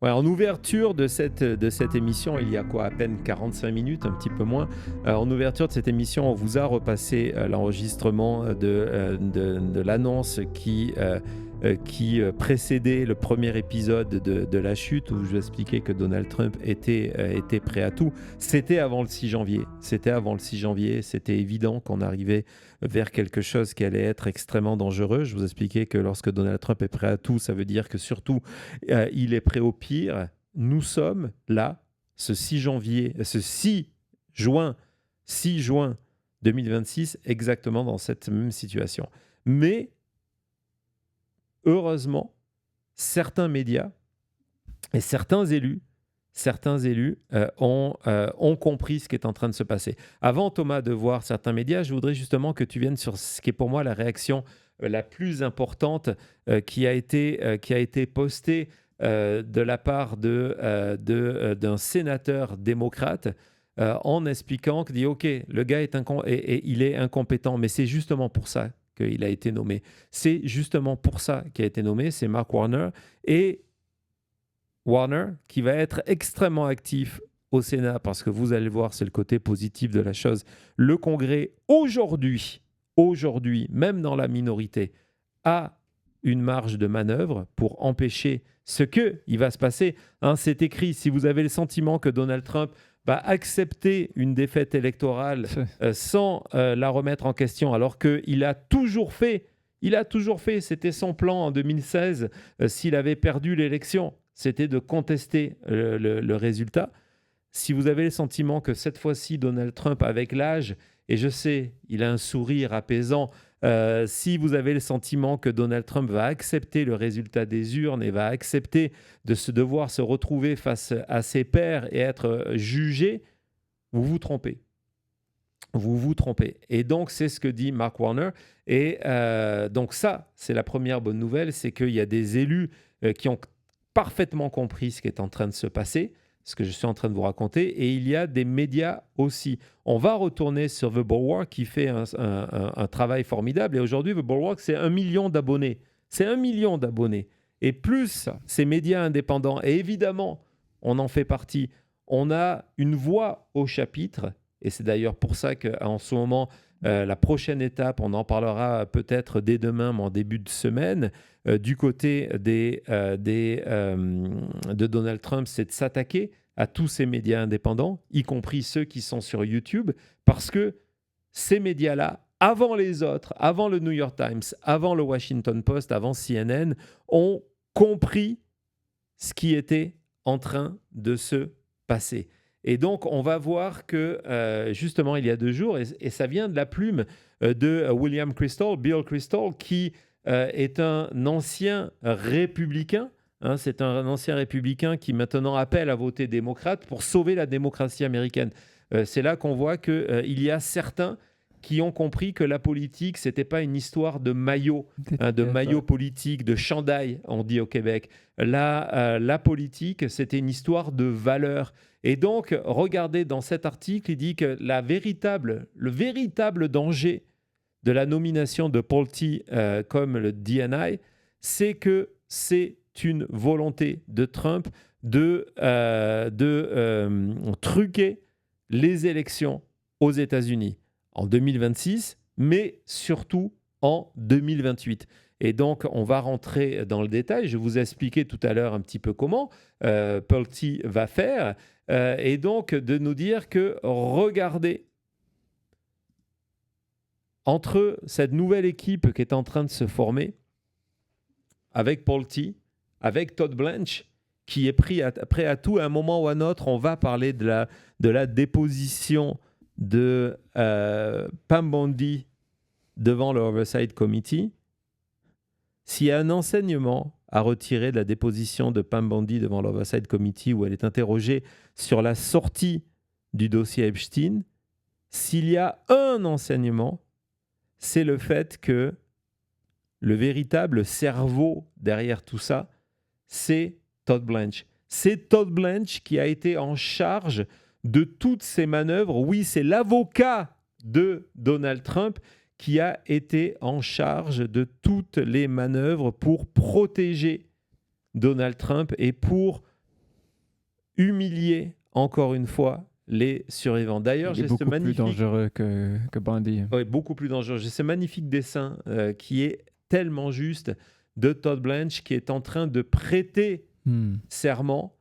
Ouais, en ouverture de cette émission, il y a quoi, à peine 45 minutes, un petit peu moins. En ouverture de cette émission, on vous a repassé l'enregistrement de l'annonce qui précédait le premier épisode de La Chute, où je vous expliquais que Donald Trump était prêt à tout. C'était avant le 6 janvier. C'était avant le 6 janvier. C'était évident qu'on arrivait vers quelque chose qui allait être extrêmement dangereux. Je vous expliquais que lorsque Donald Trump est prêt à tout, ça veut dire que surtout il est prêt au pire. Nous sommes là, ce 6 janvier, ce 6 juin 2026, exactement dans cette même situation. Mais heureusement, certains médias et certains élus ont compris ce qui est en train de se passer. Avant, Thomas, de voir certains médias, je voudrais justement que tu viennes sur ce qui est pour moi la réaction la plus importante qui a été postée de la part d'un sénateur démocrate en expliquant qu'il dit, OK, le gars il est incompétent, mais c'est justement pour ça qu'il a été nommé. C'est justement pour ça qu'il a été nommé, c'est Mark Warner. Et Warner, qui va être extrêmement actif au Sénat, parce que vous allez le voir, c'est le côté positif de la chose. Le Congrès, aujourd'hui, même dans la minorité, a une marge de manœuvre pour empêcher ce qu'il va se passer. C'est écrit, si vous avez le sentiment que Donald Trump va accepter une défaite électorale sans la remettre en question, alors qu'il a toujours fait, c'était son plan en 2016, s'il avait perdu l'élection, c'était de contester le résultat. Si vous avez le sentiment que cette fois-ci, Donald Trump, avec l'âge, et je sais, il a un sourire apaisant, si vous avez le sentiment que Donald Trump va accepter le résultat des urnes et va accepter de devoir se retrouver face à ses pairs et être jugé, vous vous trompez. Vous vous trompez. Et donc, c'est ce que dit Mark Warner. Et donc ça, c'est la première bonne nouvelle, c'est qu'il y a des élus qui ont parfaitement compris ce qui est en train de se passer, ce que je suis en train de vous raconter, et il y a des médias aussi. On va retourner sur The Bulwark qui fait un travail formidable, et aujourd'hui, The Bulwark, c'est 1 million d'abonnés. C'est 1 million d'abonnés. Et plus ces médias indépendants, et évidemment, on en fait partie, on a une voix au chapitre, et c'est d'ailleurs pour ça qu'en ce moment, la prochaine étape, on en parlera peut-être dès demain, mais en début de semaine, du côté de Donald Trump, c'est de s'attaquer à tous ces médias indépendants, y compris ceux qui sont sur YouTube, parce que ces médias-là, avant les autres, avant le New York Times, avant le Washington Post, avant CNN, ont compris ce qui était en train de se passer. Et donc, on va voir que, justement, il y a 2 jours, et ça vient de la plume de William Kristol, Bill Kristol, qui est un ancien républicain. C'est un ancien républicain qui maintenant appelle à voter démocrate pour sauver la démocratie américaine. C'est là qu'on voit qu'il y a certains qui ont compris que la politique, ce n'était pas une histoire de maillot, de maillot politique, de chandail, on dit au Québec. La politique, c'était une histoire de valeurs. Et donc, regardez dans cet article, il dit que le véritable danger de la nomination de Paul T comme le DNI, c'est que c'est une volonté de Trump de truquer les élections aux États-Unis en 2026, mais surtout en 2028. Et donc, on va rentrer dans le détail. Je vous ai expliqué tout à l'heure un petit peu comment Paul T va faire. Et donc, de nous dire que, regardez, entre cette nouvelle équipe qui est en train de se former, avec Paul T, avec Todd Blanche, qui est prêt à tout, à un moment ou à un autre, on va parler de la déposition de Pam Bondi devant le Oversight Committee. S'il y a un enseignement à retirer de la déposition de Pam Bondi devant l'Oversight Committee, où elle est interrogée sur la sortie du dossier Epstein, s'il y a un enseignement, c'est le fait que le véritable cerveau derrière tout ça, c'est Todd Blanche. C'est Todd Blanche qui a été en charge de toutes ces manœuvres. Oui, c'est l'avocat de Donald Trump qui a été en charge de toutes les manœuvres pour protéger Donald Trump et pour humilier encore une fois les survivants. D'ailleurs, Il est j'ai ce beaucoup plus magnifique... dangereux que Bundy. Oui, beaucoup plus dangereux. J'ai ce magnifique dessin qui est tellement juste de Todd Blanche qui est en train de prêter serment.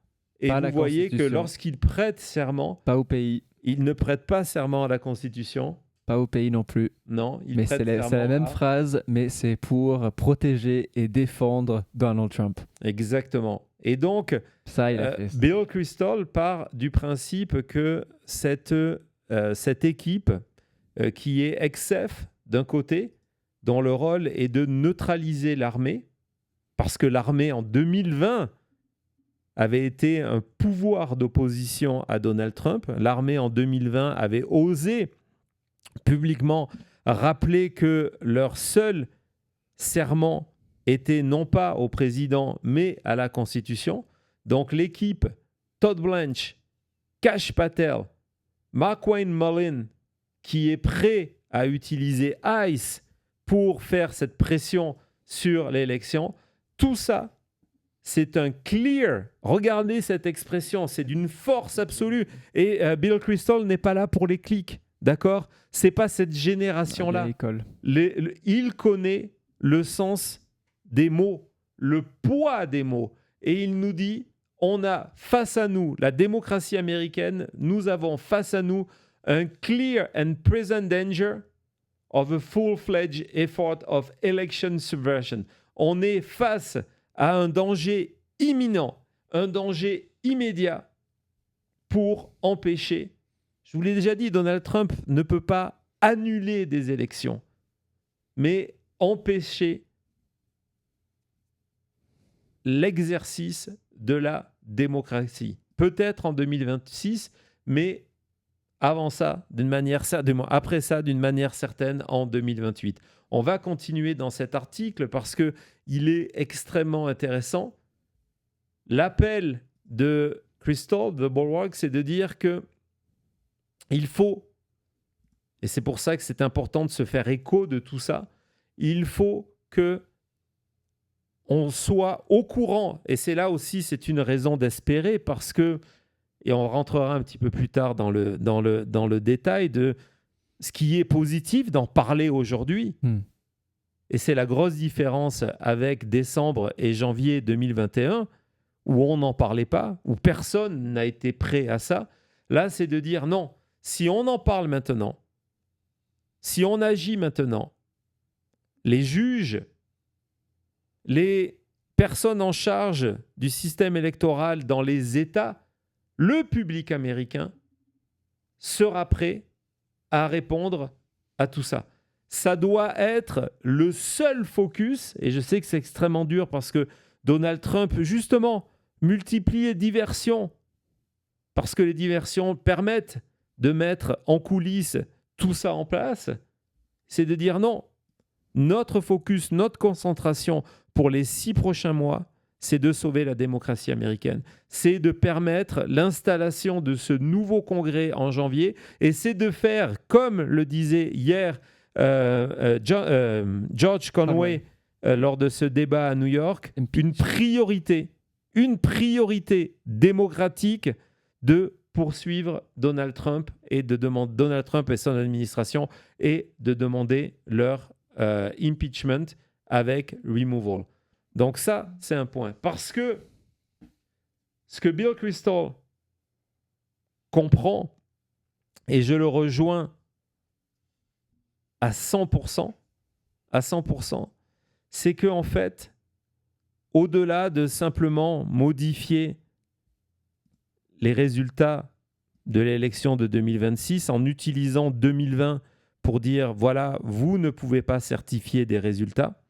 Et Pas à vous la voyez que Constitution. lorsqu'il prête serment, Pas au pays. il ne prête pas serment à la Constitution. Pas au pays non plus. Non, il Mais prête c'est la serment même à... phrase, mais c'est pour protéger et défendre Donald Trump. Exactement. Et donc, Ça, il a fait ça. Bill Kristol part du principe que cette équipe qui est ex-chef d'un côté, dont le rôle est de neutraliser l'armée, parce que l'armée en 2020 avait été un pouvoir d'opposition à Donald Trump. L'armée en 2020 avait osé publiquement rappeler que leur seul serment était non pas au président, mais à la Constitution. Donc l'équipe Todd Blanche, Kash Patel, Markwayne Mullin, qui est prêt à utiliser ICE pour faire cette pression sur l'élection, tout ça, c'est un clear. Regardez cette expression, c'est d'une force absolue. Et Bill Kristol n'est pas là pour les clics, d'accord ? C'est pas cette génération-là. Il connaît le sens des mots, le poids des mots. Et il nous dit, on a face à nous, la démocratie américaine, nous avons face à nous un clear and present danger of a full-fledged effort of election subversion. On est face à un danger imminent, un danger immédiat pour empêcher. Je vous l'ai déjà dit, Donald Trump ne peut pas annuler des élections, mais empêcher l'exercice de la démocratie. Peut-être en 2026, mais avant ça, après ça, d'une manière certaine, en 2028. On va continuer dans cet article parce qu'il est extrêmement intéressant. L'appel de Kristol, de Bulwark, c'est de dire que il faut, et c'est pour ça que c'est important de se faire écho de tout ça, il faut que on soit au courant, et c'est là aussi, c'est une raison d'espérer, parce que, et on rentrera un petit peu plus tard dans le détail de ce qui est positif d'en parler aujourd'hui. Et c'est la grosse différence avec décembre et janvier 2021, où on n'en parlait pas, où personne n'a été prêt à ça. Là, c'est de dire non, si on en parle maintenant, si on agit maintenant, les juges, les personnes en charge du système électoral dans les États, le public américain sera prêt à répondre à tout ça. Ça doit être le seul focus, et je sais que c'est extrêmement dur parce que Donald Trump, justement, multiplie les diversions, parce que les diversions permettent de mettre en coulisses tout ça en place, c'est de dire non, notre focus, notre concentration pour les 6 prochains mois, c'est de sauver la démocratie américaine. C'est de permettre l'installation de ce nouveau congrès en janvier, et c'est de faire, comme le disait hier George Conway lors de ce débat à New York, une priorité démocratique de poursuivre Donald Trump et de demander Donald Trump et son administration et de demander leur impeachment avec removal. Donc ça, c'est un point. Parce que ce que Bill Kristol comprend, et je le rejoins à 100%, c'est qu'en fait, au-delà de simplement modifier les résultats de l'élection de 2026 en utilisant 2020 pour dire, voilà, vous ne pouvez pas certifier des résultats,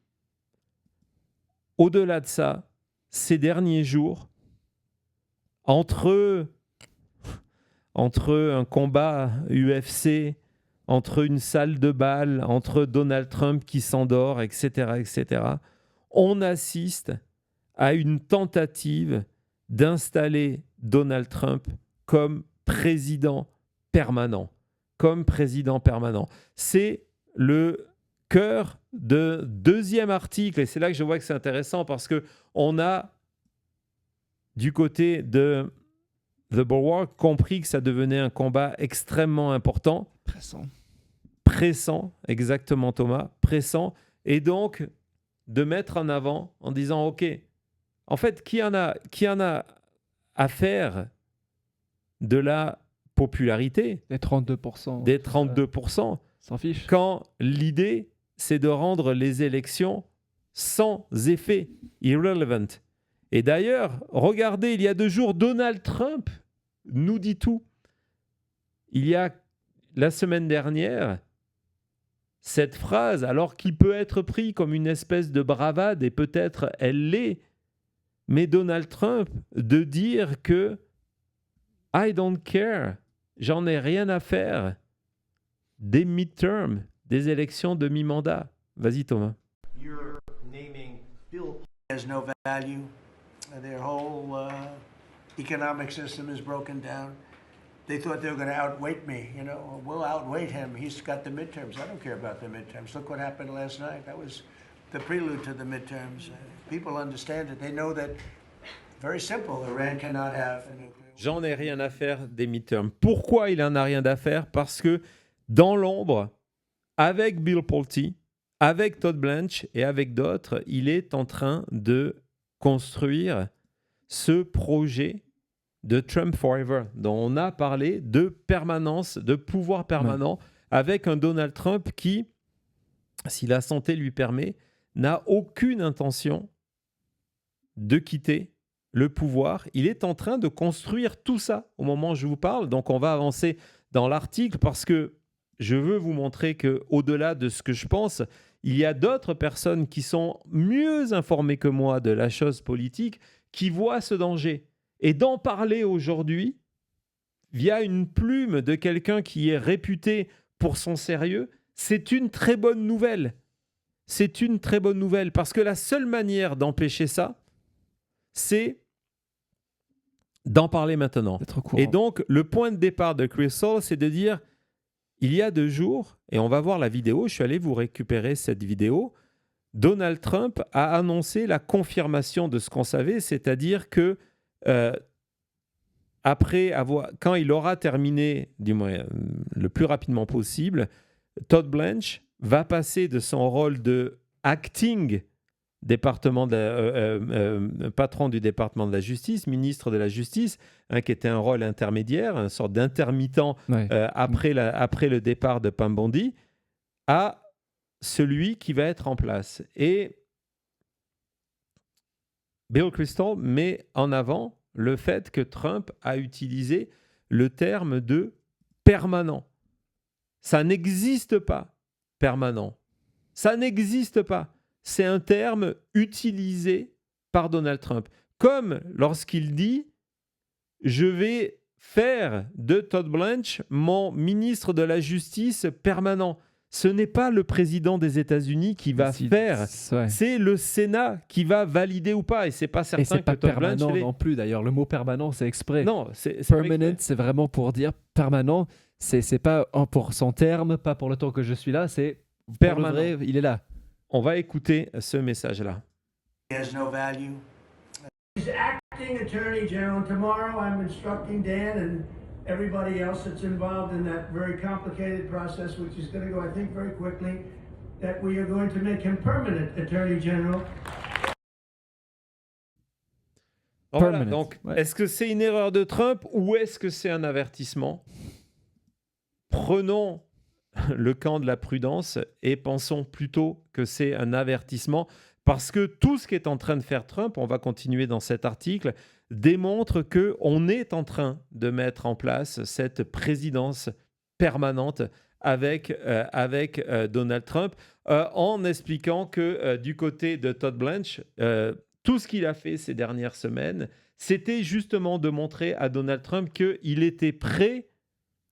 au-delà de ça, ces derniers jours, entre un combat UFC, entre une salle de bal, entre Donald Trump qui s'endort, etc., on assiste à une tentative d'installer Donald Trump comme président permanent. C'est le cœur de deuxième article, et c'est là que je vois que c'est intéressant parce qu'on a du côté de The Bulwark compris que ça devenait un combat extrêmement important, pressant, exactement Thomas, pressant, et donc de mettre en avant en disant ok, en fait, qui en a à faire de la popularité Des 32%. des 32%, S'en fiche. quand l'idée, c'est de rendre les élections sans effet, irrelevant. Et d'ailleurs, regardez, il y a 2 jours, Donald Trump nous dit tout. Il y a la semaine dernière, cette phrase, alors qu'il peut être pris comme une espèce de bravade, et peut-être elle l'est, mais Donald Trump, de dire que I don't care, j'en ai rien à faire des midterms, des élections de mi-mandat. Vas-y Thomas. You're naming Bill has no value. Their whole economic system is broken down. They thought they were going to outweight me. You know, we'll outweight him. He's got the midterms. I don't care about the midterms. Look what happened last night. That was the prelude to the midterms. People understand it. They know that. Very simple. Iran cannot have a nuclear. J'en ai rien à faire des midterms. Pourquoi il en a rien à faire? Parce que dans l'ombre, avec Bill Pulte, avec Todd Blanche et avec d'autres, il est en train de construire ce projet de Trump Forever, dont on a parlé, de permanence, de pouvoir permanent, avec un Donald Trump qui, si la santé lui permet, n'a aucune intention de quitter le pouvoir. Il est en train de construire tout ça au moment où je vous parle. Donc, on va avancer dans l'article parce que je veux vous montrer qu'au-delà de ce que je pense, il y a d'autres personnes qui sont mieux informées que moi de la chose politique, qui voient ce danger. Et d'en parler aujourd'hui, via une plume de quelqu'un qui est réputé pour son sérieux, c'est une très bonne nouvelle. C'est une très bonne nouvelle parce que la seule manière d'empêcher ça, c'est d'en parler maintenant. Et donc, le point de départ de Chris Saul, c'est de dire, il y a 2 jours, et on va voir la vidéo, je suis allé vous récupérer cette vidéo, Donald Trump a annoncé la confirmation de ce qu'on savait, c'est-à-dire que quand il aura terminé, du moins le plus rapidement possible, Todd Blanche va passer de son rôle de acting patron du département de la justice, ministre de la justice, qui était un rôle intermédiaire, une sorte d'intermittent après le départ de Pam Bondi, à celui qui va être en place. Et Bill Kristol met en avant le fait que Trump a utilisé le terme de permanent. Ça n'existe pas, permanent. Ça n'existe pas. C'est un terme utilisé par Donald Trump. Comme lorsqu'il dit « Je vais faire de Todd Blanche mon ministre de la Justice permanent ». Ce n'est pas le président des États-Unis qui va faire. C'est le Sénat qui va valider ou pas. Et c'est pas certain et c'est que pas Todd permanent Blanche non plus. D'ailleurs, le mot permanent, c'est exprès. Non, c'est permanent, c'est vraiment pour dire permanent. C'est pas pour son terme, pas pour le temps que je suis là. C'est permanent. Vrai, il est là. On va écouter ce message-là. He has no value. He's acting attorney general. Tomorrow I'm instructing Dan and everybody else that's involved in that very complicated process, which is going to go, I think, very quickly, that we are going to make him permanent attorney general. Voilà, donc, est-ce que c'est une erreur de Trump ou est-ce que c'est un avertissement? Prenons le camp de la prudence et pensons plutôt que c'est un avertissement parce que tout ce qu'est en train de faire Trump, on va continuer dans cet article, démontre qu'on est en train de mettre en place cette présidence permanente avec Donald Trump en expliquant que du côté de Todd Blanche, tout ce qu'il a fait ces dernières semaines, c'était justement de montrer à Donald Trump qu'il était prêt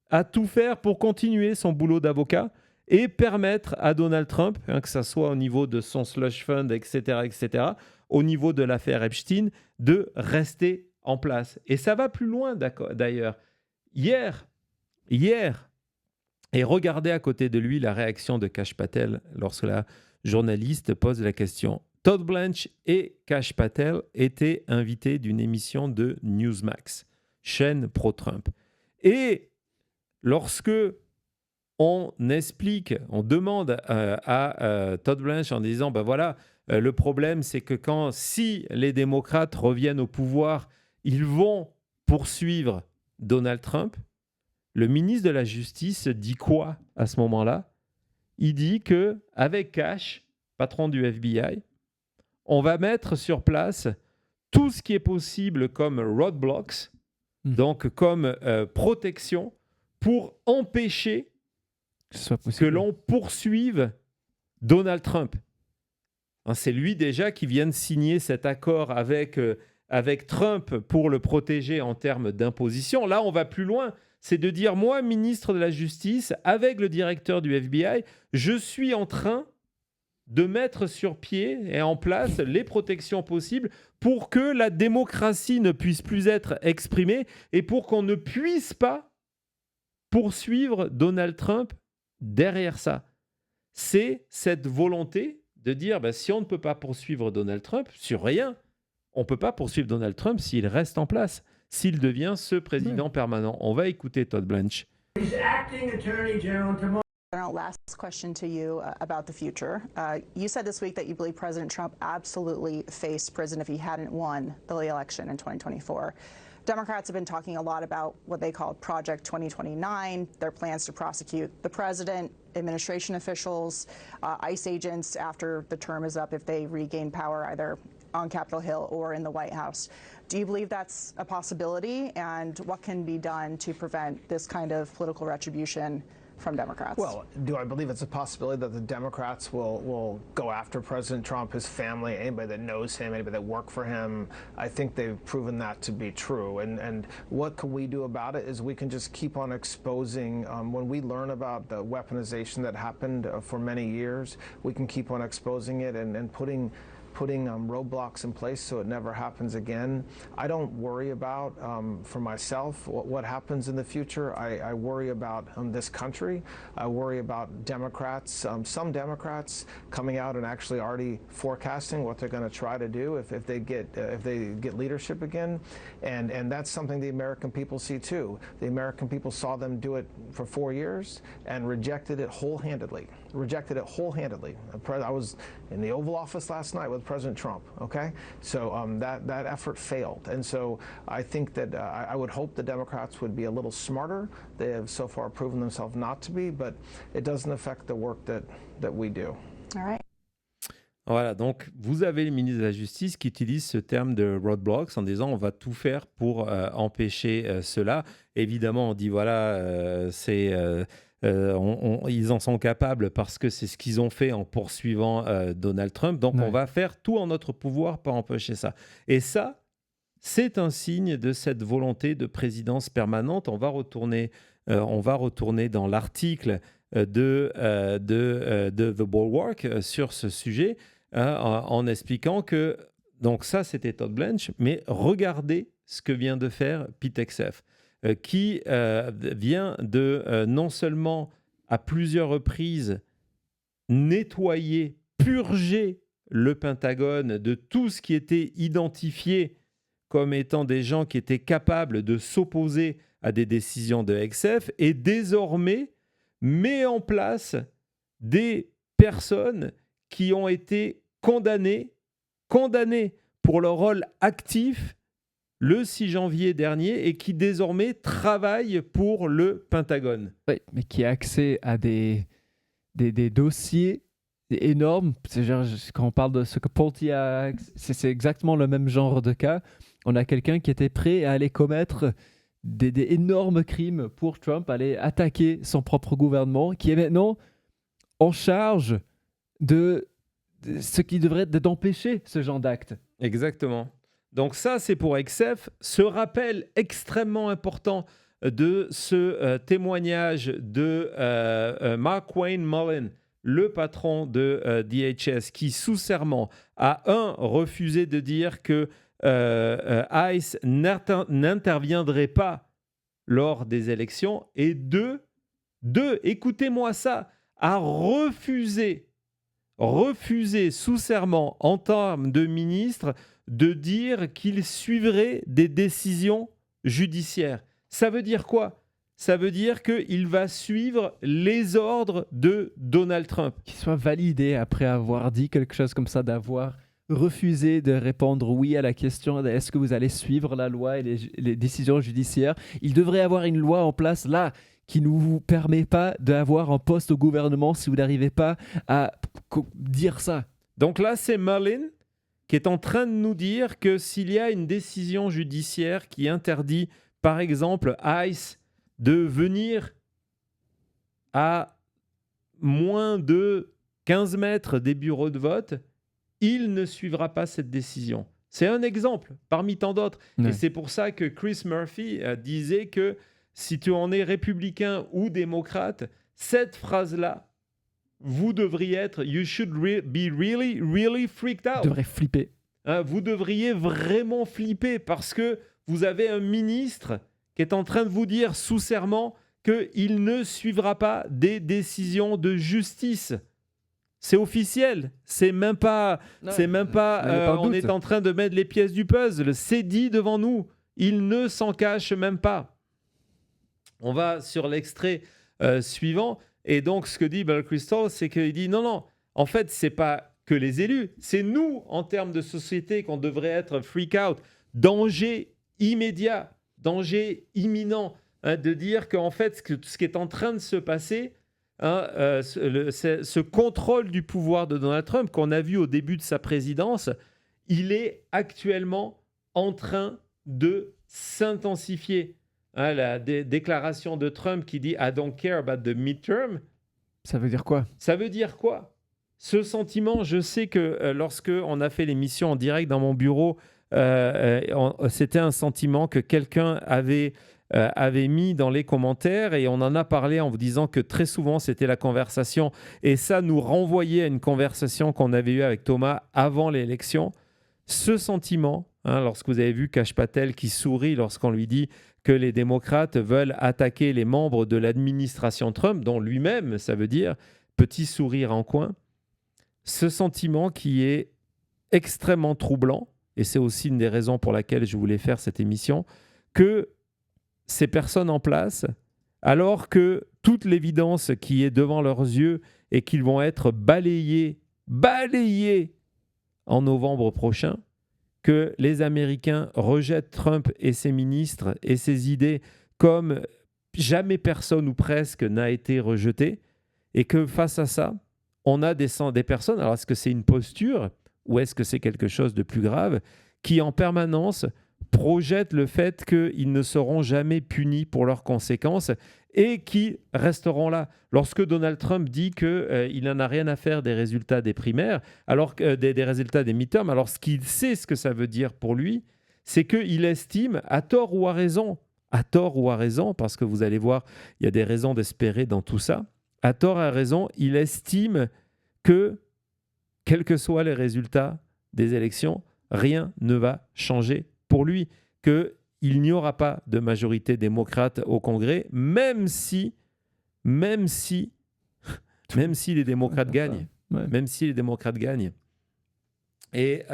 à tout faire pour continuer son boulot d'avocat et permettre à Donald Trump, que ce soit au niveau de son slush fund, etc., au niveau de l'affaire Epstein, de rester en place. Et ça va plus loin d'ailleurs. Hier, et regardez à côté de lui la réaction de Kash Patel lorsque la journaliste pose la question. Todd Blanche et Kash Patel étaient invités d'une émission de Newsmax. chaîne pro-Trump. Et lorsque on explique, on demande à Todd Blanche en disant, ben voilà, le problème c'est que si les démocrates reviennent au pouvoir, ils vont poursuivre Donald Trump, le ministre de la Justice dit quoi à ce moment-là? Il dit qu'avec Cash, patron du FBI, on va mettre sur place tout ce qui est possible comme roadblocks, donc comme protection, pour empêcher que l'on poursuive Donald Trump. Hein, c'est lui déjà qui vient de signer cet accord avec Trump pour le protéger en termes d'imposition. Là, on va plus loin. C'est de dire, moi, ministre de la Justice, avec le directeur du FBI, je suis en train de mettre sur pied et en place les protections possibles pour que la démocratie ne puisse plus être exprimée et pour qu'on ne puisse pas poursuivre Donald Trump derrière ça. C'est cette volonté de dire, si on ne peut pas poursuivre Donald Trump sur rien, on ne peut pas poursuivre Donald Trump s'il reste en place, s'il devient ce président permanent. On va écouter Todd Blanche. He's acting attorney general tomorrow. Last question to you about the future. You said this week that you believe President Trump absolutely faced prison if he hadn't won the election in 2024. Democrats have been talking a lot about what they call Project 2029, their plans to prosecute the president, administration officials, ICE agents after the term is up if they regain power either on Capitol Hill or in the White House. Do you believe that's a possibility, and what can be done to prevent this kind of political retribution from Democrats? Well, do I believe it's a possibility that the Democrats will go after President Trump, his family, anybody that knows him, anybody that worked for him? I think they've proven that to be true. And what can we do about it is we can just keep on exposing. When we learn about the weaponization that happened for many years, we can keep on exposing it and putting roadblocks in place so it never happens again. I don't worry about, for myself, what happens in the future. I worry about this country. I worry about Democrats, some Democrats coming out and actually already forecasting what they're going to try to do if they get leadership again. And that's something the American people see too. The American people saw them do it for 4 years and rejected it wholehandedly. I was in the Oval Office last night with President Trump, okay? So that effort failed. And so I think that I would hope the Democrats would be a little smarter. They have so far proven themselves not to be, but it doesn't affect the work that we do. All right. Voilà, donc vous avez le ministre de la Justice qui utilise ce terme de roadblocks en disant on va tout faire pour empêcher cela. Évidemment, on dit voilà, ils en sont capables parce que c'est ce qu'ils ont fait en poursuivant Donald Trump. Donc, on va faire tout en notre pouvoir pour empêcher ça. Et ça, c'est un signe de cette volonté de présidence permanente. On va retourner dans l'article de The Bulwark sur ce sujet en expliquant que, donc ça, c'était Todd Blanche, mais regardez ce que vient de faire Pete Hegseth. Qui vient de non seulement à plusieurs reprises nettoyer, purger le Pentagone de tout ce qui était identifié comme étant des gens qui étaient capables de s'opposer à des décisions de Hegseth, et désormais met en place des personnes qui ont été condamnées pour leur rôle actif le 6 janvier dernier et qui désormais travaille pour le Pentagone. Oui, mais qui a accès à des dossiers énormes. C'est genre, quand on parle de ce que Pulte a, c'est exactement le même genre de cas. On a quelqu'un qui était prêt à aller commettre des énormes crimes pour Trump, aller attaquer son propre gouvernement, qui est maintenant en charge de ce qui devrait être d'empêcher ce genre d'acte. Exactement. Donc ça, c'est pour Hegseth. Ce rappel extrêmement important de ce témoignage de Mark Wayne Mullen, le patron de DHS, qui sous serment a refusé de dire que ICE n'interviendrait pas lors des élections, et deux, écoutez-moi ça, a refusé sous serment en termes de ministre de dire qu'il suivrait des décisions judiciaire. Ça veut dire quoi ? Ça veut dire qu'il va suivre les ordres de Donald Trump. Qu'il soit validé après avoir dit quelque chose comme ça, d'avoir refusé de répondre oui à la question de est-ce que vous allez suivre la loi et les décisions judiciaires. Il devrait y avoir une loi en place là qui ne vous permet pas d'avoir un poste au gouvernement si vous n'arrivez pas à dire ça. Donc là, c'est Mullin qui est en train de nous dire que s'il y a une décision judiciaire qui interdit, par exemple, ICE de venir à moins de 15 mètres des bureaux de vote, il ne suivra pas cette décision. C'est un exemple parmi tant d'autres. Ouais. Et c'est pour ça que Chris Murphy disait que si tu en es républicain ou démocrate, cette phrase-là, vous devriez être « You should be really, really freaked out ». Il devrait flipper. Vous devriez vraiment flipper parce que vous avez un ministre qui est en train de vous dire sous serment qu'il ne suivra pas des décisions de justice. C'est officiel. C'est même pas Il y a pas de on doute. est en train de mettre les pièces du puzzle. C'est dit devant nous. Il ne s'en cache même pas. On va sur l'extrait suivant. Et donc, ce que dit Bill Kristol, c'est qu'il dit non, en fait, c'est pas que les élus, c'est nous, en termes de société, qu'on devrait être freak out. Danger immédiat, danger imminent, de dire qu'en fait, ce qui est en train de se passer, ce contrôle du pouvoir de Donald Trump qu'on a vu au début de sa présidence, il est actuellement en train de s'intensifier. La déclaration de Trump qui dit « I don't care about the midterm », Ça veut dire quoi ? ça veut dire quoi ? Ce sentiment, je sais que lorsque on a fait l'émission en direct dans mon bureau, c'était un sentiment que quelqu'un avait mis dans les commentaires et on en a parlé en vous disant que très souvent c'était la conversation et ça nous renvoyait à une conversation qu'on avait eue avec Thomas avant l'élection. Ce sentiment, lorsque vous avez vu Kash Patel qui sourit lorsqu'on lui dit que les démocrates veulent attaquer les membres de l'administration Trump, dont lui-même, ça veut dire petit sourire en coin, ce sentiment qui est extrêmement troublant, et c'est aussi une des raisons pour laquelle je voulais faire cette émission, que ces personnes en place, alors que toute l'évidence qui est devant leurs yeux et qu'ils vont être balayés en novembre prochain, que les Américains rejettent Trump et ses ministres et ses idées comme jamais personne ou presque n'a été rejeté, et que face à ça, on a des personnes, alors est-ce que c'est une posture ou est-ce que c'est quelque chose de plus grave, qui en permanence projettent le fait qu'ils ne seront jamais punis pour leurs conséquences et qui resteront là. Lorsque Donald Trump dit qu'il n'en a rien à faire des résultats des primaires, alors que des résultats des midterms, alors ce qu'il sait ce que ça veut dire pour lui, c'est qu'il estime, à tort ou à raison, parce que vous allez voir, il y a des raisons d'espérer dans tout ça, à tort ou à raison, il estime que, quels que soient les résultats des élections, rien ne va changer pour lui, qu'il n'y aura pas de majorité démocrate au Congrès, même si les démocrates gagnent. Ouais. Même si les démocrates gagnent. Et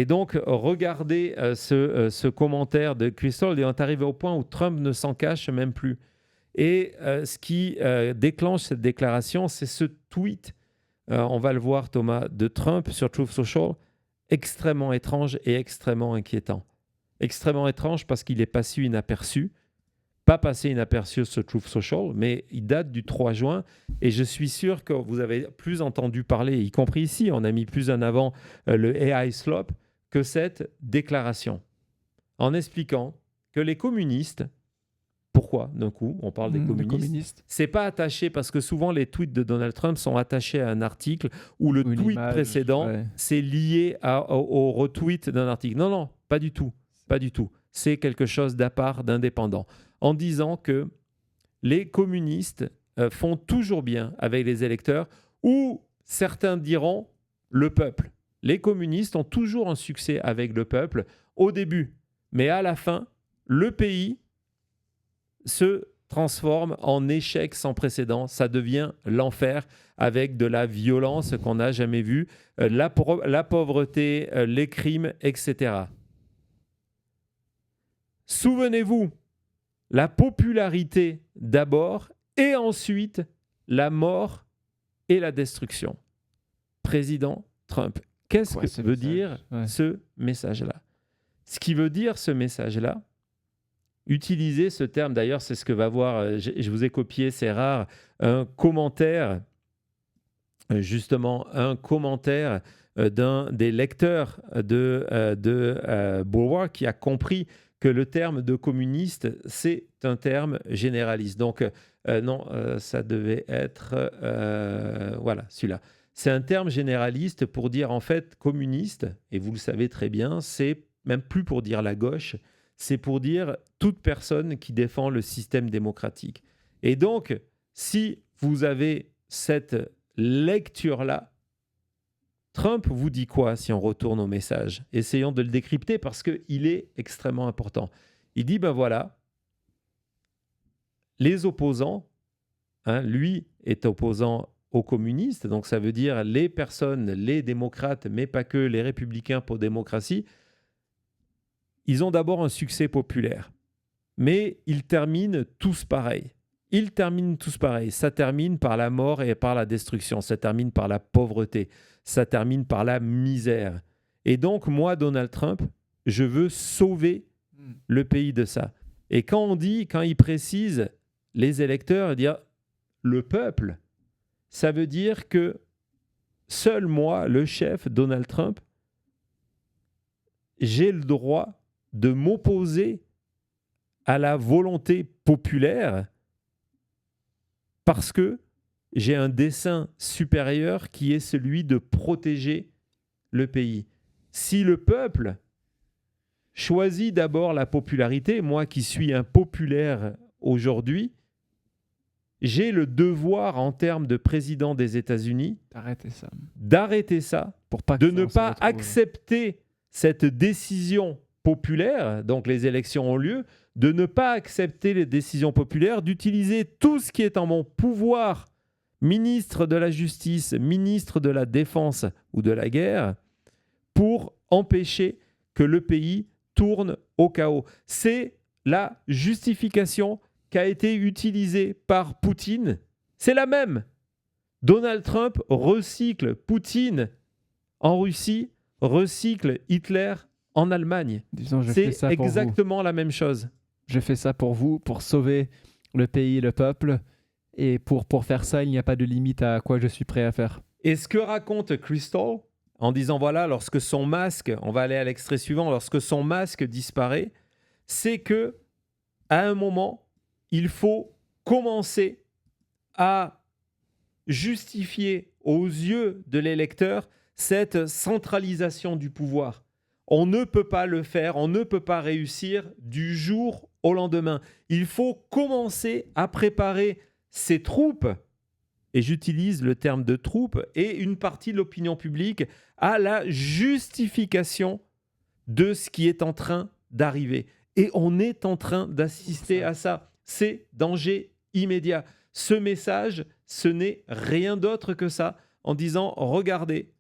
donc, regardez ce commentaire de Kristol, et on est arrivé au point où Trump ne s'en cache même plus. Et ce qui déclenche cette déclaration, c'est ce tweet, on va le voir Thomas, de Trump sur Truth Social, extrêmement étrange et extrêmement inquiétant. Extrêmement étrange parce qu'il est passé inaperçu, pas passé inaperçu sur Truth Social, mais il date du 3 juin et je suis sûr que vous avez plus entendu parler, y compris ici, on a mis plus en avant le AI Slope, que cette déclaration, en expliquant que les communistes, pourquoi d'un coup on parle des communistes, c'est pas attaché parce que souvent les tweets de Donald Trump sont attachés à un article ou le tweet précédent, c'est lié au retweet d'un article. Non, pas du tout. Pas du tout. C'est quelque chose d'à part, d'indépendant. En disant que les communistes font toujours bien avec les électeurs, ou certains diront le peuple. Les communistes ont toujours un succès avec le peuple au début, mais à la fin, le pays se transforme en échec sans précédent. Ça devient l'enfer avec de la violence qu'on n'a jamais vue, la pauvreté, les crimes, etc. Souvenez-vous, la popularité d'abord et ensuite la mort et la destruction. Président Trump. Qu'est-ce Quoi, que ce veut message? dire Ouais. ce message-là? Ce qui veut dire ce message-là, utiliser ce terme, d'ailleurs, c'est ce que va voir, je vous ai copié, c'est rare, un commentaire, justement, un commentaire d'un des lecteurs de Bulwark qui a compris que le terme de communiste, c'est un terme généraliste. Donc, non, ça devait être, voilà, celui-là. C'est un terme généraliste pour dire, en fait, communiste, et vous le savez très bien, c'est même plus pour dire la gauche, c'est pour dire toute personne qui défend le système démocratique. Et donc, si vous avez cette lecture-là, Trump vous dit quoi si on retourne au message? Essayons de le décrypter parce qu'il est extrêmement important. Il dit, ben voilà, les opposants, lui est opposant aux communistes, donc ça veut dire les personnes, les démocrates, mais pas que les républicains pour démocratie, ils ont d'abord un succès populaire. Mais ils terminent tous pareil. Ils terminent tous pareil. Ça termine par la mort et par la destruction. Ça termine par la pauvreté. Ça termine par la misère. Et donc, moi, Donald Trump, je veux sauver le pays de ça. Et quand il précise les électeurs, dire le peuple, ça veut dire que seul moi, le chef Donald Trump, j'ai le droit de m'opposer à la volonté populaire parce que j'ai un dessein supérieur qui est celui de protéger le pays. Si le peuple choisit d'abord la popularité, moi qui suis impopulaire aujourd'hui, j'ai le devoir en termes de président des États-Unis d'arrêter ça, pour pas de que ne ça se pas retrouve. accepter cette décision populaire, donc les élections ont lieu, de ne pas accepter les décisions populaires, d'utiliser tout ce qui est en mon pouvoir, ministre de la Justice, ministre de la Défense ou de la Guerre, pour empêcher que le pays tourne au chaos. C'est la justification qui a été utilisée par Poutine. C'est la même. Donald Trump recycle Poutine en Russie, recycle Hitler en Allemagne. Disons, je fais C'est ça pour vous. exactement la même chose. Je fais ça pour vous, pour sauver le pays et le peuple. Et pour faire ça, il n'y a pas de limite à quoi je suis prêt à faire. Et ce que raconte Crystal, en disant voilà, lorsque son masque, on va aller à l'extrait suivant, lorsque son masque disparaît, c'est que à un moment, il faut commencer à justifier aux yeux de l'électeur cette centralisation du pouvoir. On ne peut pas le faire, on ne peut pas réussir du jour au lendemain. Il faut commencer à préparer ses troupes, et j'utilise le terme de troupes, et une partie de l'opinion publique à la justification de ce qui est en train d'arriver. Et on est en train d'assister à ça. C'est danger immédiat. Ce message, ce n'est rien d'autre que ça, en disant, regardez,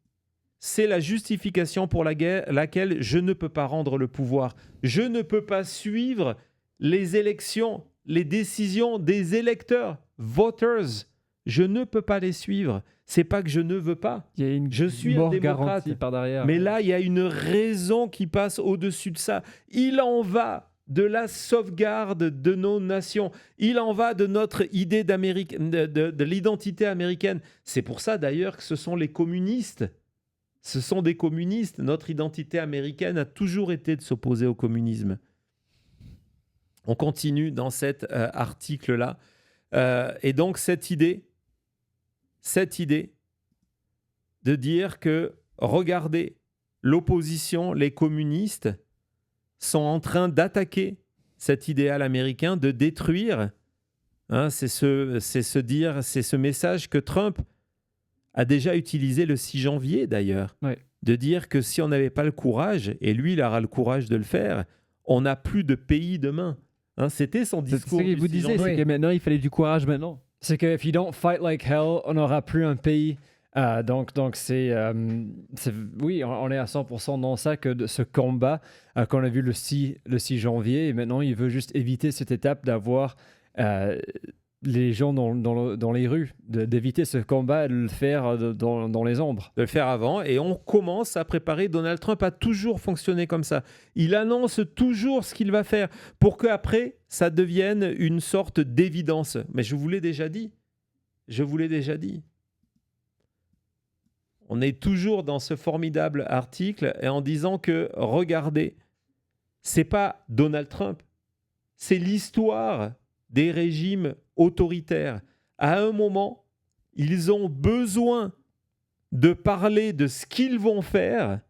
c'est la justification pour laquelle je ne peux pas rendre le pouvoir. Je ne peux pas suivre les élections, les décisions des électeurs, voters. Je ne peux pas les suivre. C'est pas que je ne veux pas. Il y a une Je suis un mort démocrate. garantie par derrière. Mais là, il y a une raison qui passe au-dessus de ça. Il en va de la sauvegarde de nos nations. Il en va de notre idée de l'identité américaine. C'est pour ça d'ailleurs que ce sont les communistes. Ce sont des communistes. Notre identité américaine a toujours été de s'opposer au communisme. On continue dans cet article-là. Et donc cette idée de dire que, regardez, l'opposition, les communistes sont en train d'attaquer cet idéal américain, de détruire. C'est ce message que Trump a déjà utilisé le 6 janvier d'ailleurs, de dire que si on n'avait pas le courage, et lui il aura le courage de le faire, on n'a plus de pays demain. C'était son discours. C'est ce qu'il vous disait, c'est que maintenant il fallait du courage maintenant. C'est que if you don't fight like hell, on n'aura plus un pays Donc oui, on est à 100% dans ça, que de ce combat qu'on a vu le 6 janvier, et maintenant il veut juste éviter cette étape d'avoir les gens dans les rues, d'éviter ce combat et de le faire dans les ombres. De le faire avant, et on commence à préparer. Donald Trump a toujours fonctionné comme ça. Il annonce toujours ce qu'il va faire pour qu'après, ça devienne une sorte d'évidence. Mais je vous l'ai déjà dit. On est toujours dans ce formidable article et en disant que, regardez, c'est pas Donald Trump, c'est l'histoire des régimes autoritaires. À un moment, ils ont besoin de parler de ce qu'ils vont faire,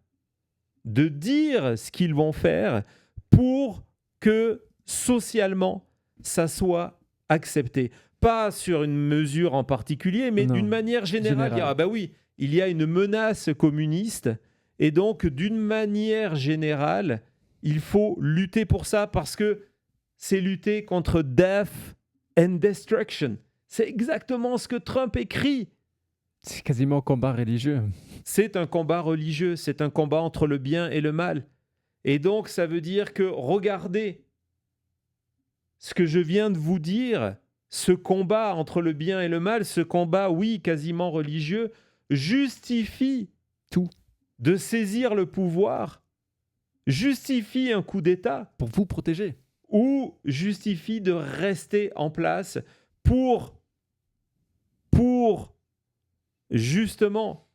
de dire ce qu'ils vont faire pour que socialement, ça soit accepté. Pas sur une mesure en particulier, mais Non. d'une manière générale. Dire, ah ben oui, il y a une menace communiste et donc d'une manière générale, il faut lutter pour ça parce que c'est lutter contre death and destruction. C'est exactement ce que Trump écrit. C'est quasiment un combat religieux. C'est un combat religieux, c'est un combat entre le bien et le mal. Et donc, ça veut dire que, regardez, ce que je viens de vous dire, ce combat entre le bien et le mal, ce combat, oui, quasiment religieux, justifie tout. De saisir le pouvoir, justifie un coup d'État. Pour vous protéger. Ou justifie de rester en place pour justement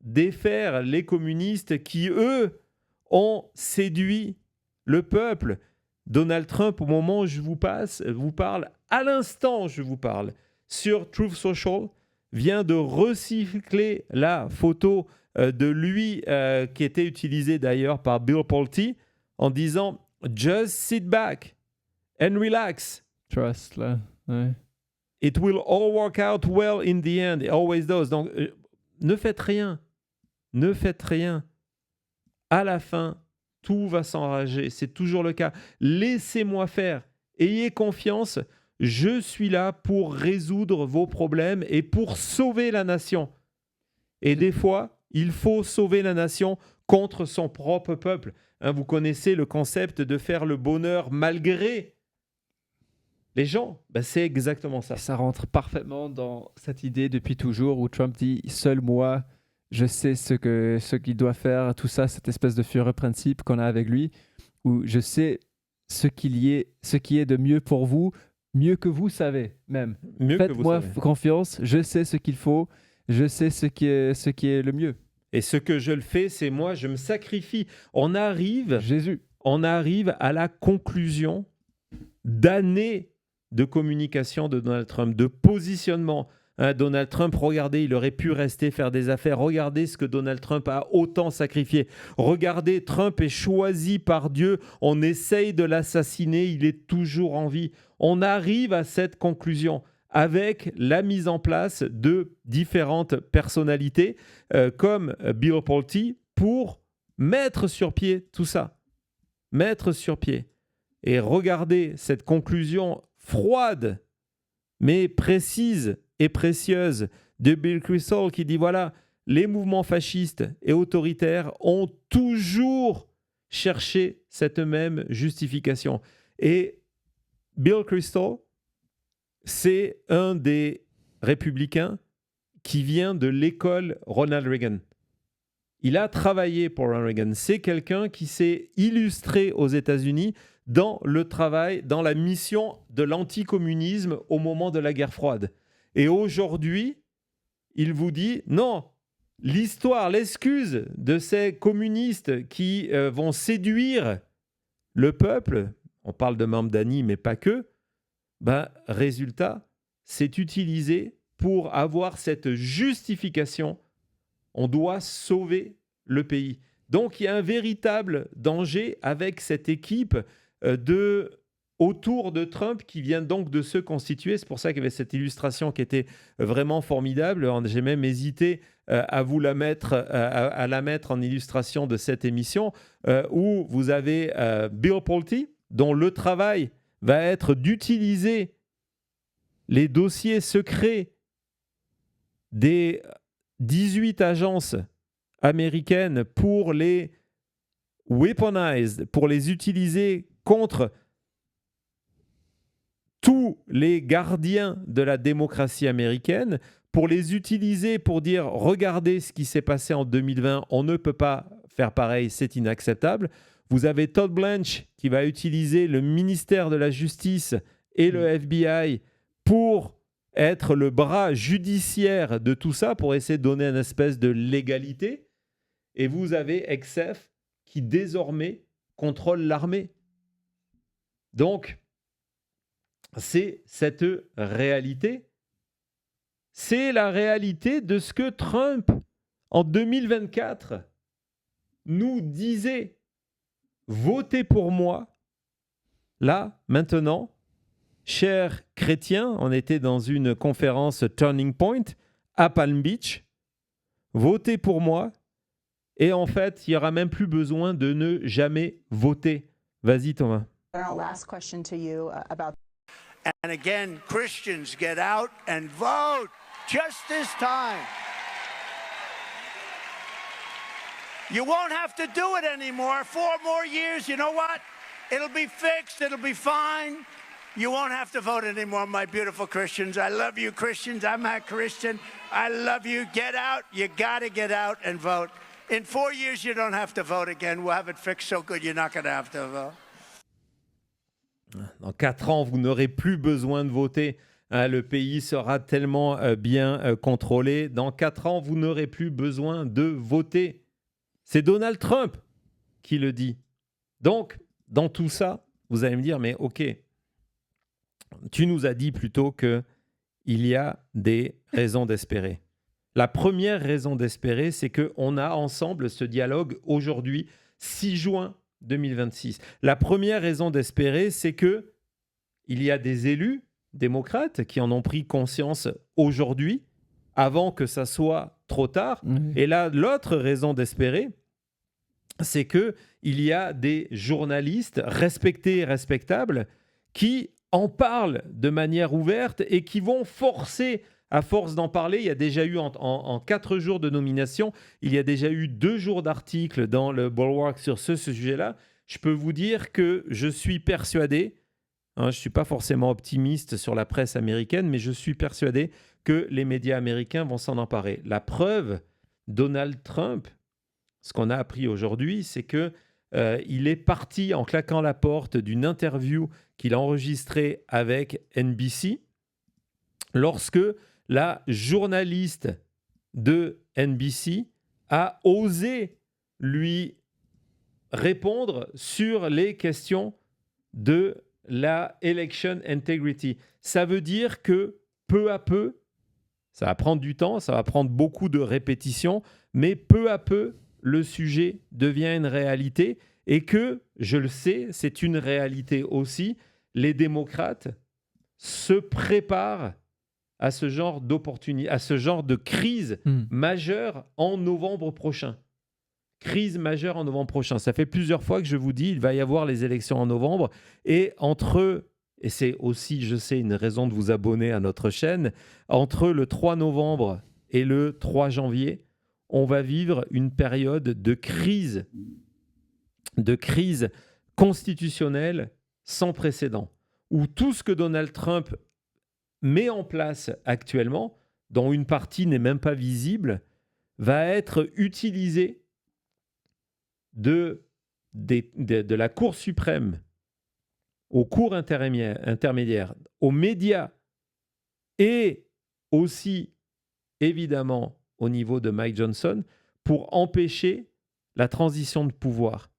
défaire les communistes qui, eux, ont séduit le peuple. Donald Trump, au moment où je vous parle, à l'instant où je vous parle, sur Truth Social, vient de recycler la photo de lui qui était utilisée d'ailleurs par Bill Pulte en disant « Just sit back and relax. Trust, là. Ouais. It will all work out well in the end. It always does. » Donc, ne faites rien. Ne faites rien. À la fin, tout va s'enrager. C'est toujours le cas. Laissez-moi faire. Ayez confiance. Je suis là pour résoudre vos problèmes et pour sauver la nation. Et des fois, il faut sauver la nation contre son propre peuple. Hein, vous connaissez le concept de faire le bonheur malgré les gens. Ben, c'est exactement ça. Et ça rentre parfaitement dans cette idée depuis toujours où Trump dit « Seul moi, je sais ce qu'il doit faire », tout ça, cette espèce de fureur principe qu'on a avec lui, où je sais ce qui est de mieux pour vous, mieux que vous savez même. Faites-moi confiance, je sais ce qu'il faut, je sais ce qui est le mieux. Et ce que je le fais, c'est moi, je me sacrifie. On arrive à la conclusion d'années de communication de Donald Trump, de positionnement. Hein, Donald Trump, regardez, il aurait pu rester faire des affaires. Regardez ce que Donald Trump a autant sacrifié. Regardez, Trump est choisi par Dieu. On essaye de l'assassiner, il est toujours en vie. On arrive à cette conclusion avec la mise en place de différentes personnalités comme Bill Pulte pour mettre sur pied tout ça. Mettre sur pied. Et regardez cette conclusion froide, mais précise et précieuse de Bill Kristol qui dit voilà, les mouvements fascistes et autoritaires ont toujours cherché cette même justification. Et Bill Kristol, c'est un des républicains qui vient de l'école Ronald Reagan. Il a travaillé pour Ronald Reagan. C'est quelqu'un qui s'est illustré aux États-Unis dans le travail, dans la mission de l'anticommunisme au moment de la guerre froide. Et aujourd'hui, il vous dit non, l'histoire, l'excuse de ces communistes qui vont séduire le peuple, on parle de Mamdani, mais pas que, résultat, c'est utilisé pour avoir cette justification. On doit sauver le pays. Donc, il y a un véritable danger avec cette équipe autour de Trump qui vient donc de se constituer. C'est pour ça qu'il y avait cette illustration qui était vraiment formidable. J'ai même hésité à la mettre en illustration de cette émission où vous avez Bill Pulte, dont le travail va être d'utiliser les dossiers secrets des 18 agences américaines pour les weaponize, pour les utiliser contre tous les gardiens de la démocratie américaine, pour les utiliser pour dire « Regardez ce qui s'est passé en 2020, on ne peut pas faire pareil, c'est inacceptable ». Vous avez Todd Blanche qui va utiliser le ministère de la Justice et le FBI pour être le bras judiciaire de tout ça, pour essayer de donner une espèce de légalité. Et vous avez XF qui désormais contrôle l'armée. Donc, c'est cette réalité. C'est la réalité de ce que Trump, en 2024, nous disait. Votez pour moi. Là, maintenant, chers chrétiens, on était dans une conférence Turning Point à Palm Beach. Votez pour moi. Et en fait, il n'y aura même plus besoin de ne jamais voter. Vas-y, Thomas. Last question to you about. And again, Christians, get out and vote just this time. You won't have to do it anymore. 4 more years, you know what? It'll be fixed. It'll be fine. You won't have to vote anymore, my beautiful Christians. I love you, Christians. I'm a Christian. I love you. Get out. You got to get out and vote. In 4 years, you don't have to vote again. We'll have it fixed so good you're not going to have to vote. Dans 4 ans, vous n'aurez plus besoin de voter. Le pays sera tellement bien contrôlé. Dans 4 ans, vous n'aurez plus besoin de voter. C'est Donald Trump qui le dit. Donc, dans tout ça, vous allez me dire, mais OK, tu nous as dit plutôt qu'il y a des raisons d'espérer. La première raison d'espérer, c'est qu'on a ensemble ce dialogue aujourd'hui, 6 juin 2026. La première raison d'espérer, c'est qu'il y a des élus démocrates qui en ont pris conscience aujourd'hui, avant que ça soit trop tard. Et là, l'autre raison d'espérer, c'est qu'il y a des journalistes respectés et respectables qui en parlent de manière ouverte et qui vont forcer, à force d'en parler, il y a déjà eu en 4 jours de nomination, il y a déjà eu 2 jours d'articles dans le Bulwark sur ce sujet-là. Je peux vous dire que je suis persuadé, je ne suis pas forcément optimiste sur la presse américaine, mais je suis persuadé que les médias américains vont s'en emparer. La preuve, Donald Trump, ce qu'on a appris aujourd'hui, c'est qu'il est parti en claquant la porte d'une interview qu'il a enregistrée avec NBC lorsque la journaliste de NBC a osé lui répondre sur les questions de la election integrity. Ça veut dire que peu à peu, ça va prendre du temps, ça va prendre beaucoup de répétitions, mais peu à peu, le sujet devient une réalité et que, je le sais, c'est une réalité aussi, les démocrates se préparent à ce genre d'opportunité, à ce genre de crise majeure en novembre prochain. Crise majeure en novembre prochain. Ça fait plusieurs fois que je vous dis, il va y avoir les élections en novembre et et c'est aussi, je sais, une raison de vous abonner à notre chaîne, entre le 3 novembre et le 3 janvier, on va vivre une période de crise constitutionnelle sans précédent, où tout ce que Donald Trump met en place actuellement, dont une partie n'est même pas visible, va être utilisé de la Cour suprême aux cours intermédiaires, aux médias et aussi, évidemment, au niveau de Mike Johnson pour empêcher la transition de pouvoir,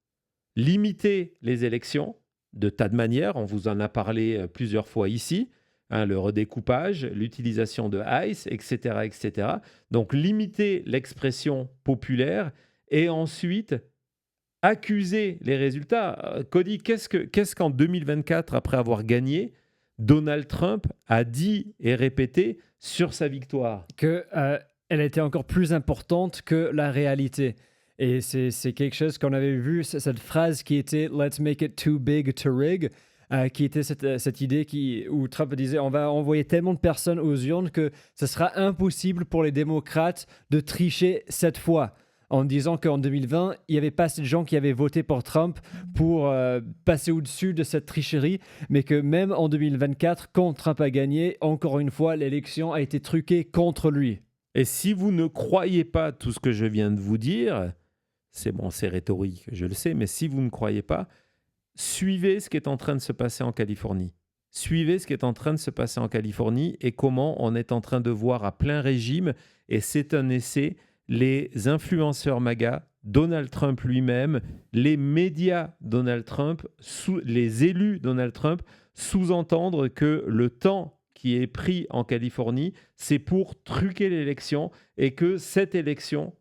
limiter les élections de tas de manières, on vous en a parlé plusieurs fois ici, le redécoupage, l'utilisation de ICE, etc., etc. Donc limiter l'expression populaire et ensuite accuser les résultats. Cody, qu'est-ce qu'en 2024, après avoir gagné, Donald Trump a dit et répété sur sa victoire? Elle était encore plus importante que la réalité. Et c'est quelque chose qu'on avait vu, cette phrase qui était « Let's make it too big to rig ». qui était cette idée où Trump disait on va envoyer tellement de personnes aux urnes que ce sera impossible pour les démocrates de tricher cette fois. En disant qu'en 2020, il n'y avait pas assez de gens qui avaient voté pour Trump pour passer au-dessus de cette tricherie, mais que même en 2024, quand Trump a gagné, encore une fois, l'élection a été truquée contre lui. Et si vous ne croyez pas tout ce que je viens de vous dire, c'est rhétorique, je le sais, mais si vous ne croyez pas, suivez ce qui est en train de se passer en Californie. Suivez ce qui est en train de se passer en Californie et comment on est en train de voir à plein régime, et c'est un essai, les influenceurs MAGA, Donald Trump lui-même, les médias Donald Trump, les élus Donald Trump, sous-entendre que le temps qui est pris en Californie, c'est pour truquer l'élection et que cette élection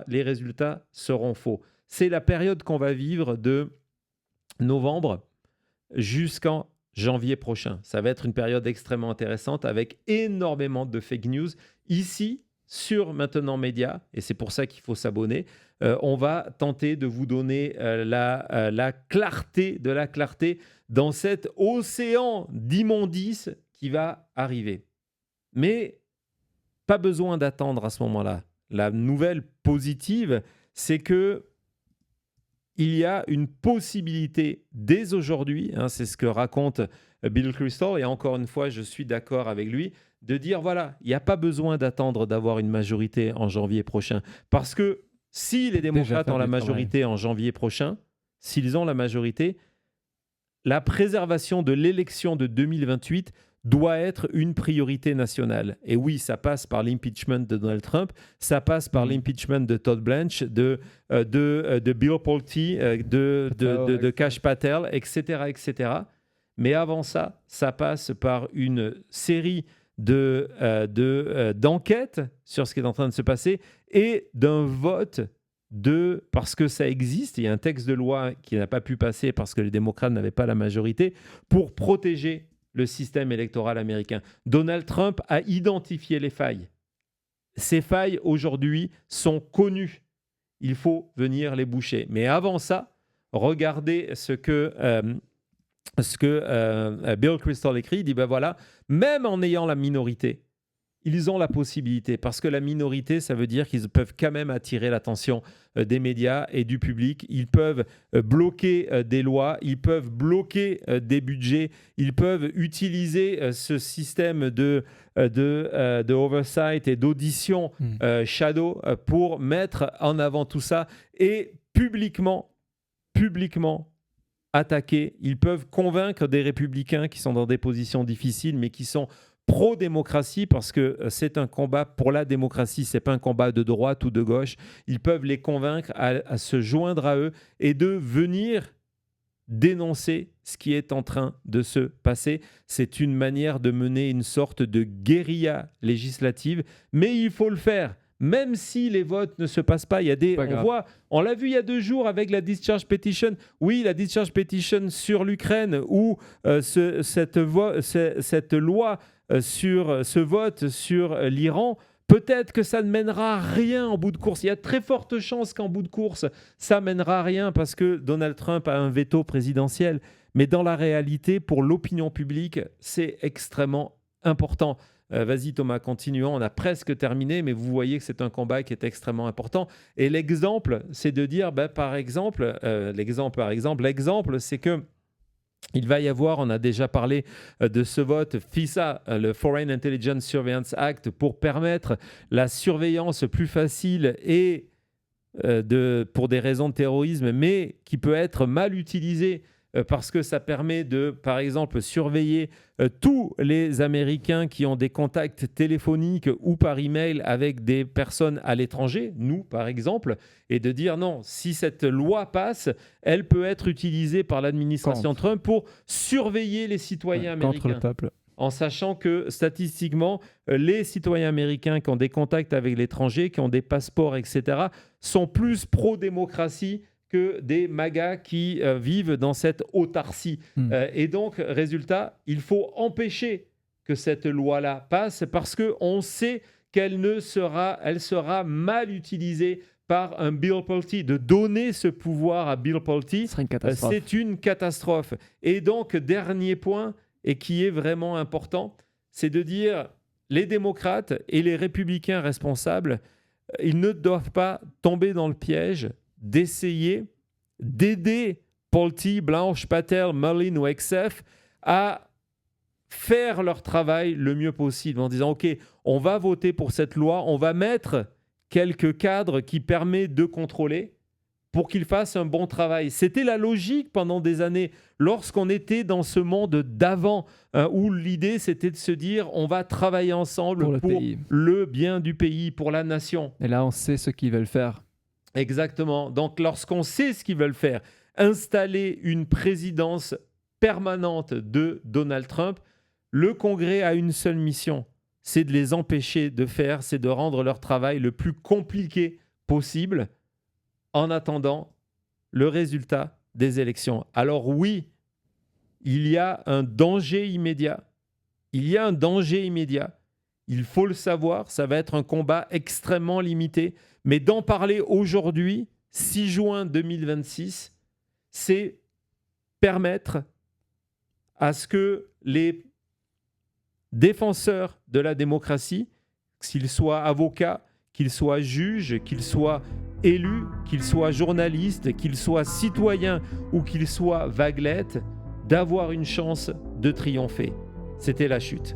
les résultats seront faux. C'est la période qu'on va vivre de novembre jusqu'en janvier prochain. Ça va être une période extrêmement intéressante avec énormément de fake news. Ici, sur Maintenant Média, et c'est pour ça qu'il faut s'abonner, on va tenter de vous donner la clarté de la clarté dans cet océan d'immondices qui va arriver. Mais pas besoin d'attendre à ce moment-là. La nouvelle positive, c'est que il y a une possibilité dès aujourd'hui, c'est ce que raconte Bill Kristol, et encore une fois, je suis d'accord avec lui, de dire voilà, il n'y a pas besoin d'attendre d'avoir une majorité en janvier prochain. Parce que si les démocrates ont la majorité en janvier prochain, s'ils ont la majorité, la préservation de l'élection de 2028 doit être une priorité nationale. Et oui, ça passe par l'impeachment de Donald Trump, ça passe par l'impeachment de Todd Blanche, de Bill Pulte, de Kash Patel, etc., etc. Mais avant ça, ça passe par une série d'enquêtes sur ce qui est en train de se passer et d'un vote parce que ça existe, il y a un texte de loi qui n'a pas pu passer parce que les démocrates n'avaient pas la majorité, pour protéger le système électoral américain. Donald Trump a identifié les failles. Ces failles, aujourd'hui, sont connues. Il faut venir les boucher. Mais avant ça, regardez ce que Bill Kristol écrit. Il dit, voilà, même en ayant la minorité, ils ont la possibilité, parce que la minorité, ça veut dire qu'ils peuvent quand même attirer l'attention des médias et du public. Ils peuvent bloquer des lois, ils peuvent bloquer des budgets, ils peuvent utiliser ce système de oversight et d'audition shadow pour mettre en avant tout ça et publiquement attaquer. Ils peuvent convaincre des républicains qui sont dans des positions difficiles, mais qui sont pro-démocratie, parce que c'est un combat pour la démocratie, c'est pas un combat de droite ou de gauche. Ils peuvent les convaincre à se joindre à eux et de venir dénoncer ce qui est en train de se passer. C'est une manière de mener une sorte de guérilla législative, mais il faut le faire. Même si les votes ne se passent pas, il y a on l'a vu il y a 2 jours avec la discharge petition. Oui, la discharge petition sur l'Ukraine, ou cette loi sur ce vote sur l'Iran, peut-être que ça ne mènera à rien en bout de course. Il y a très forte chance qu'en bout de course, ça mènera à rien parce que Donald Trump a un veto présidentiel. Mais dans la réalité, pour l'opinion publique, c'est extrêmement important. Vas-y Thomas, continuons, on a presque terminé, mais vous voyez que c'est un combat qui est extrêmement important. Et l'exemple, c'est de dire, l'exemple, c'est que il va y avoir, on a déjà parlé de ce vote FISA, le Foreign Intelligence Surveillance Act, pour permettre la surveillance plus facile et pour des raisons de terrorisme, mais qui peut être mal utilisée parce que ça permet de, par exemple, surveiller tous les Américains qui ont des contacts téléphoniques ou par email avec des personnes à l'étranger, nous par exemple, et de dire non, si cette loi passe, elle peut être utilisée par l'administration Trump pour surveiller les citoyens américains. Contre le peuple. En sachant que statistiquement, les citoyens américains qui ont des contacts avec l'étranger, qui ont des passeports, etc., sont plus pro-démocratie que des MAGA qui vivent dans cette autarcie. Et donc, résultat, il faut empêcher que cette loi-là passe parce qu'on sait qu'elle sera mal utilisée par un Bill Pulte, de donner ce pouvoir à Bill Pulte, Ce serait une catastrophe. c'est une catastrophe. Et donc, dernier point, et qui est vraiment important, c'est de dire les démocrates et les républicains responsables, ils ne doivent pas tomber dans le piège d'essayer d'aider Pulte, Blanche, Patel, Mullin ou Exef à faire leur travail le mieux possible en disant « Ok, on va voter pour cette loi, on va mettre quelques cadres qui permettent de contrôler pour qu'ils fassent un bon travail. » C'était la logique pendant des années, lorsqu'on était dans ce monde d'avant, où l'idée c'était de se dire on va travailler ensemble Pour le pour pays. le bien du pays, pour la nation. Et là, on sait ce qu'ils veulent faire. Exactement. Donc lorsqu'on sait ce qu'ils veulent faire, installer une présidence permanente de Donald Trump, le Congrès a une seule mission, c'est de les empêcher de faire, c'est de rendre leur travail le plus compliqué possible en attendant le résultat des élections. Alors oui, il y a un danger immédiat. Il y a un danger immédiat. Il faut le savoir, ça va être un combat extrêmement limité. Mais d'en parler aujourd'hui, 6 juin 2026, c'est permettre à ce que les défenseurs de la démocratie, qu'ils soient avocats, qu'ils soient juges, qu'ils soient élus, qu'ils soient journalistes, qu'ils soient citoyens ou qu'ils soient vaguelettes, d'avoir une chance de triompher. C'était La Chute.